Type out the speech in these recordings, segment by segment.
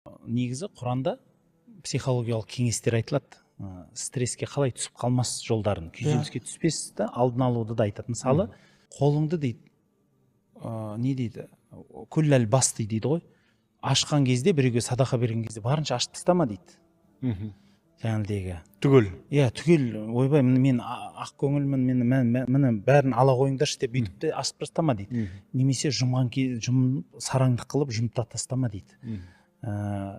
Негізі Құранда психологиялық кеңестер айтылады. Стресске қалай түсіп қалмас жолдарын, күйзеліске түспес алдын алуды да айтады. Мысалы, қолыңды дейді, не дейді, күлләл басты дейді ғой. Ашқан кезде, біреуге садақа берген кезде барынша ашып тастама дейді. Жаңағыдегі түгел. Иә, түгел, ойбай, мен ақ көңілмін, мені бәрін ала қойыңдаршы деп бүйтіп те ашып тастама дейді. Немесе сараңдық қылып жұмып тастама дейді.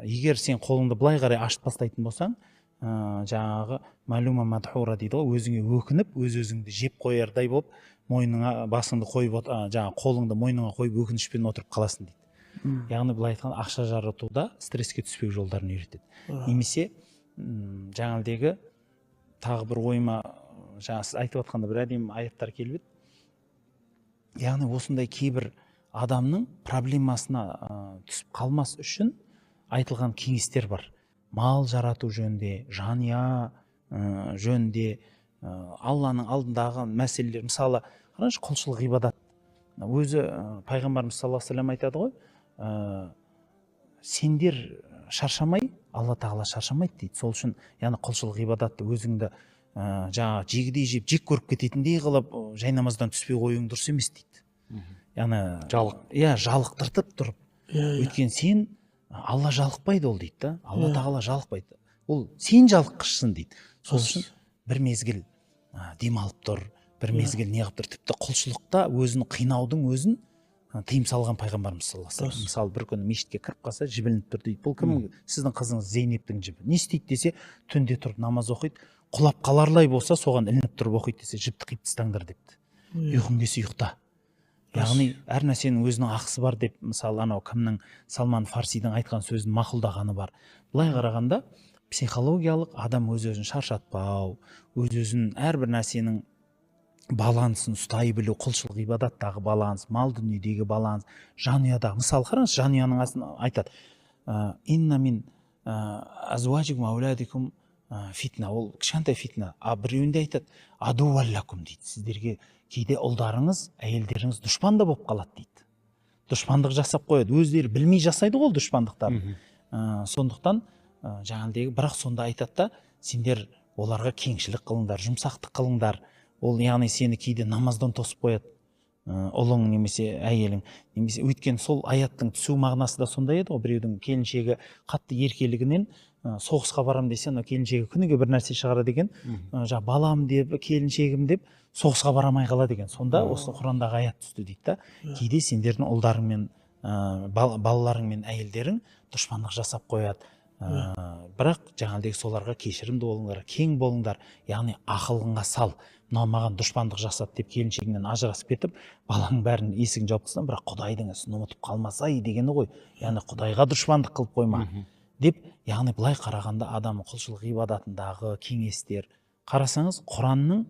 Егер сен қолыңды былай қарай ашып тастайтын болсаң, жаңағы мәлума мадхура дейді ғой, өзіңе өкініп, өз-өзіңді жеп қоярдай болып, мойныңа басыңды қойып, жаңағы қолыңды мойныңа қойып өкінішпен отырып қаласың дейді. Яғни былай айтқан ақша жаратуда стресске түспеу жолдарын үйретеді. Немесе жаңағыдегі тағы бір ойыма, жаңа сіз айтып жатқанда бір әдемі аяттар келіп еді. Яғни осындай кейбір адамның проблемасына түсіп қалмас үшін айтылған кеңестер бар. Мал жарату жөнінде, жанұя жөнінде, Алланың алдындағы мәселелер. Мысалы, қараңызшы, құлшылық ғибадат. Өзі пайғамбарымыз саллаллаху алейхи ва саллям айтады ғой, сендер шаршамай, Алла тағала шаршамайды дейді. Сол үшін, яғни құлшылық ғибадатты өзіңді жаңа жегідей жеп, жек көріп кететіндей қылып, жай намаздан түспей қоюың дұрыс емес дейді. Яғни жалықтыртып тұрып. Өйткені сен, Алла жалықпайды ол дейді да. Алла тағала жалықпайды. Ол сен жалыққышсың дейді. Сол үшін бір мезгіл демалып тұр, бір мезгіл неғып тұр. Тіпті құлшылықта өзін қинаудың өзін тыйым салған пайғамбарымыз саллаллаху алейхи ва саллям. Мысалы, бір күні мешітке кіріп қалса, жібілініп тұр дейді. Бұл кім? Сіздің қызыңыз Зейнептің жібі. Не істейді десе, түнде тұрып намаз оқиды, құлап қаларлай болса, соған ілініп тұрып оқиды десе, жіпті қиып тастаңдар депті. Ұйқың келсе ұйықта. Яғни әр нәрсенің өзінің ақысы бар деп, мысалы, анау кімнің, Салман Фарсидің айтқан сөзін мақұлдағаны бар. Былай қарағанда, психологиялық адам өз-өзін шаршатпау, өз-өзін әрбір нәрсенің балансын ұстай білу, құлшылық ғибадаттағы баланс, мал дүниедегі баланс, жанұядағы. Мысалы, қараңыз, жанұяның астын айтады. Инна мин азуажикум ауладикум фитна. Ол кішкентай фитна. Біреуінде айтады, адуваллакум дейді. Сіздерге кейде ұлдарыңыз, әйелдеріңіз дұшпанда болып қалады дейді. Дұшпандық жасап қояды. Өздері білмей жасайды ғой дұшпандықтарын. Сондықтан жаңағыдегі, бірақ сонда айтады да, сендер оларға кеңшілік қылыңдар, жұмсақтық қылыңдар. Ол яғни сені кейде намаздан тосып қояды, ұлың немесе әйелің. Немесе өйткені сол аяттың түсу мағынасы да сондай еді ғой. Біреудің келіншегі қатты еркелігінен соғысқа барам десе, келіншегі күніге бір нәрсе шығарады деген, балам деп, келіншегім деп соғысқа барамай қалады деген. Сонда осы Құрандағы аят түсті дейді да. Кейде сендердің ұлдарың мен балаларың мен әйелдерің дұшпандық жасап қояды. Бірақ жаңағыдегі соларға кешірімді болыңдар, кең болыңдар, яғни ақылыңа сал. Мынау маған дұшпандық жасады деп келіншегінен ажырасып кетіп, баланың бәрін есігін жауып тастан, бірақ Құдайдың ісін ұмытып қалмасай дегені ғой. Яғни Құдайға дұшпандық қылып қойма деп, яғни былай қарағанда адамның құлшылық ғибадатындағы кеңестер. Қарасаңыз, Құранның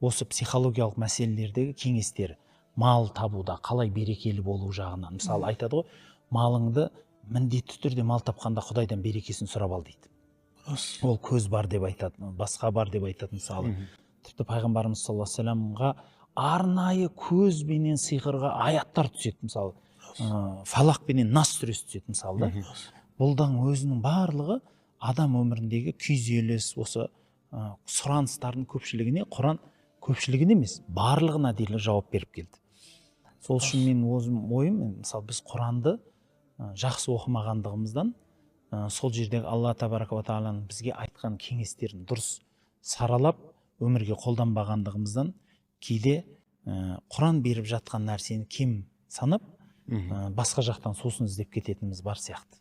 осы психологиялық мәселелердегі кеңестері, мал табуда қалай берекелі болу жағынан. Мысалы, айтады ғой, малыңды міндетті түрде мал тапқанда Құдайдан берекесін сұрап ал дейді. Ол көз бар деп айтады, басқа бар деп айтады. Мысалы, тіпті пайғамбарымыз саллаллаху алейхи ва саллямға арнайы көзбенен сиқырға аяттар түседі. Мысалы, Фалақ пенен Нас сүресі түседі. Мысалы, бұлдан өзінің барлығы адам өміріндегі күйзеліс, осы сұраныстардың көпшілігіне Құран көпшілігіне емес, барлығына дерлік жауап беріп келді. Сол үшін мен ойым, мысалы, біз Құранды жақсы оқымағандығымыздан, сол жердегі Алла табарака ва тағаланың бізге айтқан кеңестерін дұрыс саралап өмірге қолданбағандығымыздан кейде Құран беріп жатқан нәрсені кем санап, басқа жақтан сосын іздеп кететініміз бар сияқты.